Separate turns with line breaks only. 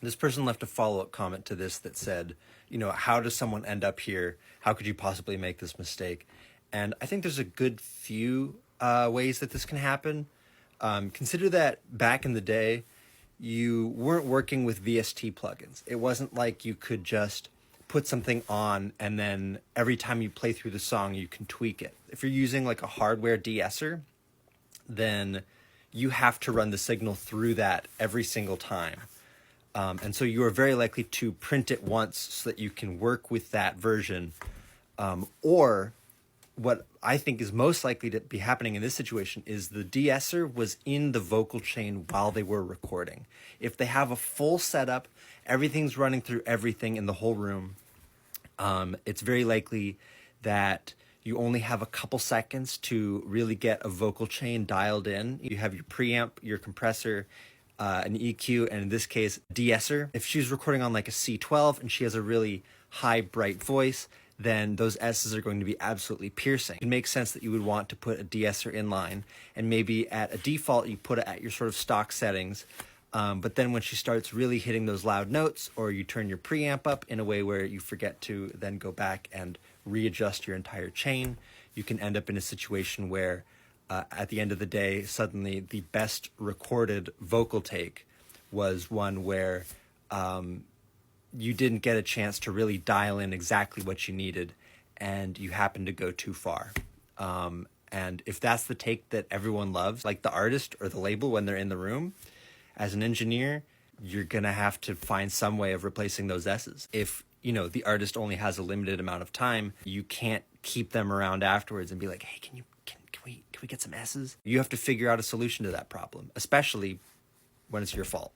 This person left a follow-up comment to this that said, how does someone end up here? How could you possibly make this mistake? And I think there's a good few ways that this can happen. Consider that back in the day, you weren't working with VST plugins. It wasn't like you could just put something on and then every time you play through the song, you can tweak it. If you're using like a hardware de-esser, then you have to run the signal through that every single time. And so you are very likely to print it once so that you can work with that version. Or what I think is most likely to be happening in this situation is the de-esser was in the vocal chain while they were recording. If they have a full setup, everything's running through everything in the whole room, it's very likely that you only have a couple seconds to really get a vocal chain dialed in. You have your preamp, your compressor, an EQ, and in this case, de-esser. If she's recording on like a C12 and she has a really high, bright voice, then those S's are going to be absolutely piercing. It makes sense that you would want to put a de-esser in line, and maybe at a default, you put it at your sort of stock settings. But then when she starts really hitting those loud notes, or you turn your preamp up in a way where you forget to then go back and readjust your entire chain, you can end up in a situation where at the end of the day, suddenly the best recorded vocal take was one where you didn't get a chance to really dial in exactly what you needed, and you happened to go too far. And if that's the take that everyone loves, like the artist or the label when they're in the room, as an engineer, you're going to have to find some way of replacing those S's. If, the artist only has a limited amount of time, you can't keep them around afterwards and be like, hey, can we get some S's? You have to figure out a solution to that problem, especially when it's your fault.